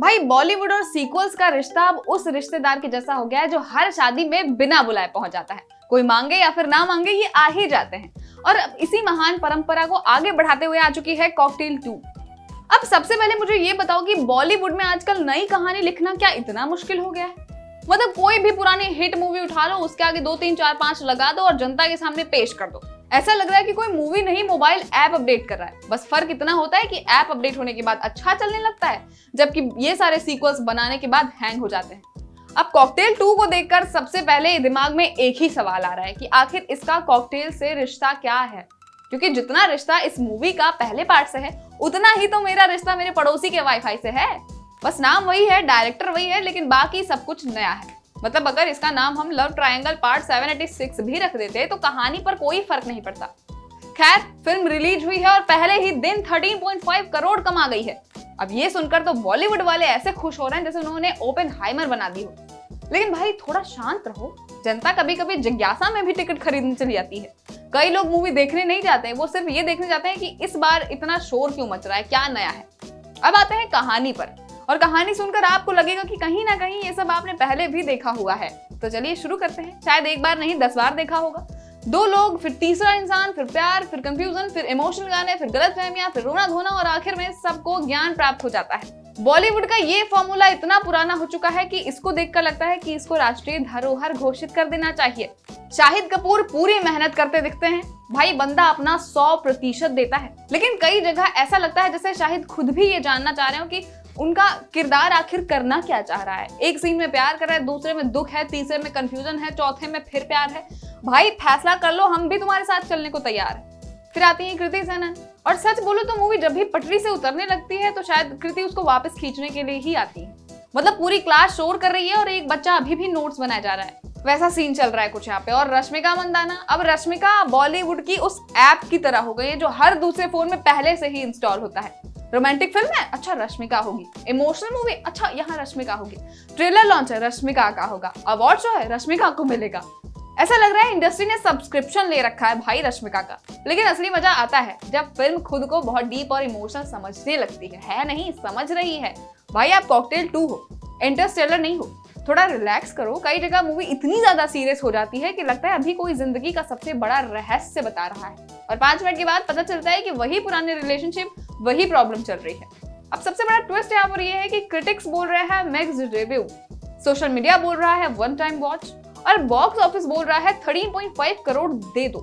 भाई बॉलीवुड और सीक्वल्स का रिश्ता अब उस रिश्तेदार के जैसा हो गया है जो हर शादी में बिना बुलाए पहुंच जाता है। कोई मांगे या फिर ना मांगे ये आ ही जाते हैं। और अब इसी महान परंपरा को आगे बढ़ाते हुए आ चुकी है कॉकटेल 2। अब सबसे पहले मुझे ये बताओ कि बॉलीवुड में आजकल नई कहानी लिखना क्या इतना मुश्किल हो गया है? मतलब कोई भी पुरानी हिट मूवी उठा लो, उसके आगे 2 3 4 5 लगा दो और जनता के सामने पेश कर दो। ऐसा लग रहा है कि कोई मूवी नहीं, मोबाइल ऐप अपडेट कर रहा है। बस फर्क इतना होता है कि ऐप अपडेट होने के बाद अच्छा चलने लगता है, जबकि ये सारे सीक्वल्स बनाने के बाद हैंग हो जाते हैं। अब कॉकटेल 2 को देखकर सबसे पहले दिमाग में एक ही सवाल आ रहा है कि आखिर इसका कॉकटेल से रिश्ता क्या है? क्योंकि जितना रिश्ता इस मूवी का पहले पार्ट से है, उतना ही तो मेरा रिश्ता मेरे पड़ोसी के वाईफाई से है। बस नाम वही है, डायरेक्टर वही है, लेकिन बाकी सब कुछ नया है। मतलब अगर इसका नाम हम लव ट्रायंगल पार्ट 786 भी रख देते तो कहानी पर कोई फर्क नहीं पड़ता। खैर, फिल्म रिलीज हुई है और पहले ही दिन 13.5 करोड़ कमा गई है। अब ये सुनकर तो बॉलीवुड वाले ऐसे खुश हो रहे हैं जैसे उन्होंने ओपेनहाइमर बना दी हो। लेकिन भाई थोड़ा शांत रहो, जनता कभी कभी जिज्ञासा में भी टिकट खरीदने चली जाती है। कई लोग मूवी देखने नहीं जाते, वो सिर्फ ये देखने जाते हैं कि इस बार इतना शोर क्यों मच रहा है, क्या नया है। अब आते हैं कहानी पर, और कहानी सुनकर आपको लगेगा कि कहीं ना कहीं ये सब आपने पहले भी देखा हुआ है। तो चलिए शुरू करते हैं। शायद एक बार नहीं 10 बार देखा होगा। 2 लोग, फिर तीसरा इंसान, फिर प्यार, फिर कंफ्यूजन, फिर इमोशनल गाने, फिर गलतफहमियां, फिर रोना धोना और आखिर में सबको ज्ञान प्राप्त हो जाता है। बॉलीवुड का ये फॉर्मूला इतना पुराना हो चुका है कि इसको देखकर लगता है कि इसको राष्ट्रीय धरोहर घोषित कर देना चाहिए। शाहिद कपूर पूरी मेहनत करते दिखते हैं, भाई बंदा अपना 100% देता है। लेकिन कई जगह ऐसा लगता है जैसे शाहिद खुद भी ये जानना चाह रहे हो कि उनका किरदार आखिर करना क्या चाह रहा है। एक सीन में प्यार कर रहा है, दूसरे में दुख है, तीसरे में कंफ्यूजन है, चौथे में फिर प्यार है। भाई फैसला कर लो, हम भी तुम्हारे साथ चलने को तैयार है। फिर आती है कृति सेनन, और सच बोलो तो मूवी जब भी पटरी से उतरने लगती है तो शायद कृति उसको वापस खींचने के लिए ही आती है। मतलब पूरी क्लास शोर कर रही है और एक बच्चा अभी भी नोट्स बनाया जा रहा है, वैसा सीन चल रहा है कुछ यहाँ पे। और रश्मिका मंदाना, अब रश्मिका बॉलीवुड की उस ऐप की तरह हो गई है जो हर दूसरे फोन में पहले से ही इंस्टॉल होता है। रोमांटिक फिल्म है, अच्छा रश्मिका होगी। इमोशनल मूवी, अच्छा यहाँ रश्मिका होगी। ट्रेलर लॉन्च है, रश्मिका का होगा। अवार्ड शो है, रश्मिका को मिलेगा। ऐसा लग रहा है इंडस्ट्री ने सब्सक्रिप्शन ले रखा है भाई रश्मिका का। लेकिन असली मजा आता है जब फिल्म खुद को बहुत डीप और इमोशनल समझने लगती है नहीं, समझ रही है। भाई आप कॉकटेल 2 हो, इंटरस्टेलर नहीं हो। थोड़ा रिलैक्स करो। कई जगह मूवी इतनी ज्यादा सीरियस हो जाती है कि लगता है अभी कोई जिंदगी का सबसे बड़ा रहस्य बता रहा है, और 5 मिनट के बाद पता चलता है कि वही पुरानी रिलेशनशिप, वही प्रॉब्लम चल रही है। अब सबसे बड़ा ट्विस्ट यहाँ पर यह है कि क्रिटिक्स बोल रहे हैं मिक्स्ड रिव्यू, सोशल मीडिया बोल रहा है वन टाइम वॉच, और बॉक्स ऑफिस बोल रहा है 13.5 करोड़ दे दो।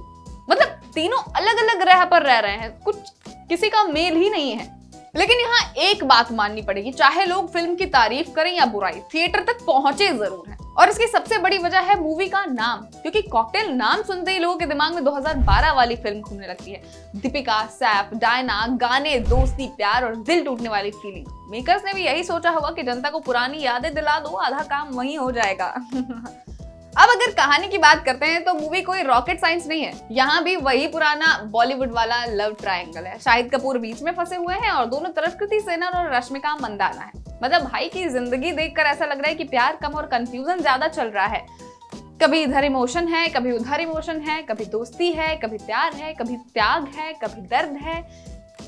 मतलब तीनों अलग अलग ग्रह पर रह रहे हैं, कुछ किसी का मेल ही नहीं है। लेकिन यहाँ एक बात माननी पड़ेगी, चाहे लोग फिल्म की तारीफ करें या बुराई, थिएटर तक पहुंचे जरूर है। और इसकी सबसे बड़ी वजह है मूवी का नाम, क्योंकि कॉकटेल नाम सुनते ही लोगों के दिमाग में 2012 वाली फिल्म घूमने लगती है। दीपिका, सैफ, डायना, गाने, दोस्ती, प्यार और दिल टूटने वाली फीलिंग। मेकर्स ने भी यही सोचा होगा कि जनता को पुरानी यादें दिला दो, आधा काम वहीं हो जाएगा। अब अगर कहानी की बात करते हैं तो मूवी कोई रॉकेट साइंस नहीं है। यहाँ भी वही पुराना बॉलीवुड वाला लव ट्रायंगल है। शाहिद कपूर बीच में फंसे हुए हैं और दोनों तरफ कृति सेनन और रश्मिका मंदाना है। मतलब भाई की जिंदगी देखकर ऐसा लग रहा है कि प्यार कम और कंफ्यूजन ज्यादा चल रहा है। कभी इधर इमोशन है, कभी उधर इमोशन है, कभी दोस्ती है, कभी प्यार है, कभी त्याग है, कभी दर्द है।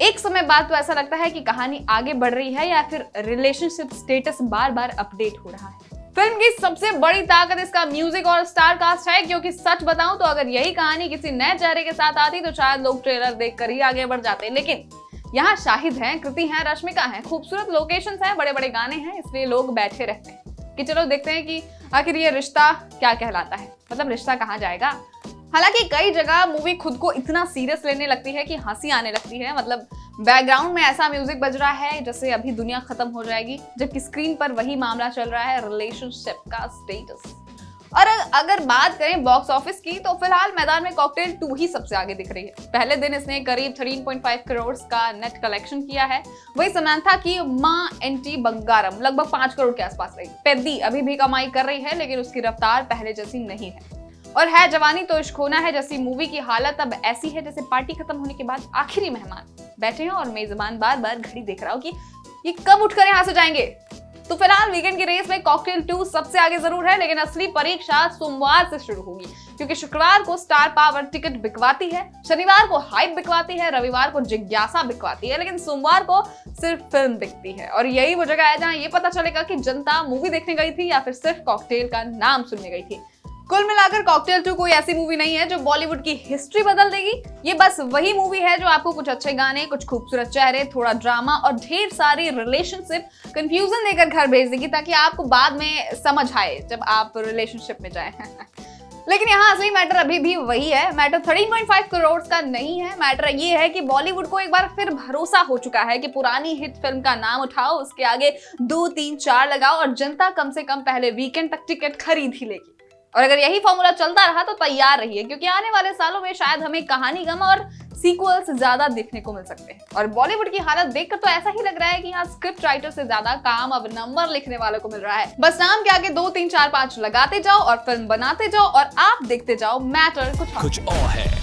एक समय बाद तो ऐसा लगता है कि कहानी आगे बढ़ रही है या फिर रिलेशनशिप स्टेटस बार बार अपडेट हो रहा है। फिल्म की सबसे बड़ी ताकत इसका म्यूजिक और स्टार कास्ट है, क्योंकि सच बताऊं तो अगर यही कहानी किसी नए चेहरे के साथ आती तो शायद लोग ट्रेलर देखकर ही आगे बढ़ जाते। लेकिन यहाँ शाहिद हैं, कृति हैं, रश्मिका हैं, खूबसूरत लोकेशंस हैं, बड़े बड़े गाने हैं, इसलिए लोग बैठे रहते हैं कि चलो देखते हैं कि आखिर ये रिश्ता क्या कहलाता है, मतलब रिश्ता कहाँ जाएगा। हालांकि कई जगह मूवी खुद को इतना सीरियस लेने लगती है कि हंसी आने लगती है। मतलब बैकग्राउंड में ऐसा म्यूजिक बज रहा है जैसे अभी दुनिया खत्म हो जाएगी, जबकि स्क्रीन पर वही मामला चल रहा है, रिलेशनशिप का स्टेटस। और अगर बात करें बॉक्स ऑफिस की तो फिलहाल मैदान में कॉकटेल 2 ही सबसे आगे दिख रही है। पहले दिन इसने करीब 13.5 करोड़ का नेट कलेक्शन किया है। वही समांथा की मां एंटी बंगारम लगभग 5 करोड़ के आसपास रही। पेद्दी अभी भी कमाई कर रही है, लेकिन उसकी रफ्तार पहले जैसी नहीं है। और है जवानी तो इश्क होना है जैसी मूवी की हालत अब ऐसी है जैसे पार्टी खत्म होने के बाद आखिरी मेहमान बैठे हैं और मेजबान बार बार घड़ी देख रहा हो कि ये कब उठकर यहाँ से जाएंगे। तो फिलहाल वीकेंड की रेस में कॉकटेल 2 सबसे आगे जरूर है, लेकिन असली परीक्षा सोमवार से शुरू होगी, क्योंकि शुक्रवार को स्टार पावर टिकट बिकवाती है, शनिवार को हाइप बिकवाती है, रविवार को जिज्ञासा बिकवाती है, लेकिन सोमवार को सिर्फ फिल्म बिकती है। और यही वो जगह है जहां ये पता चलेगा कि जनता मूवी देखने गई थी या फिर सिर्फ कॉकटेल का नाम सुनने गई थी। कुल मिलाकर कॉकटेल 2 कोई ऐसी मूवी नहीं है जो बॉलीवुड की हिस्ट्री बदल देगी। ये बस वही मूवी है जो आपको कुछ अच्छे गाने, कुछ खूबसूरत चेहरे, थोड़ा ड्रामा और ढेर सारी रिलेशनशिप कंफ्यूजन देकर घर भेज देगी, ताकि आपको बाद में समझ आए जब आप रिलेशनशिप में जाएं। लेकिन यहाँ असली मैटर अभी भी वही है। मैटर 13.5 करोड़ का नहीं है। मैटर ये है कि बॉलीवुड को एक बार फिर भरोसा हो चुका है कि पुरानी हिट फिल्म का नाम उठाओ, उसके आगे 2, 3, 4 लगाओ और जनता कम से कम पहले वीकेंड तक टिकट खरीद ही लेगी। और अगर यही फॉर्मूला चलता रहा तो तैयार रहिए, क्योंकि आने वाले सालों में शायद हमें कहानी गम और सीक्वल्स ज्यादा देखने को मिल सकते हैं। और बॉलीवुड की हालत देखकर तो ऐसा ही लग रहा है कि यहाँ स्क्रिप्ट राइटर से ज्यादा काम अब नंबर लिखने वालों को मिल रहा है। बस नाम के आगे 2, 3, 4, 5 लगाते जाओ और फिल्म बनाते जाओ और आप देखते जाओ, मैटर कुछ और है।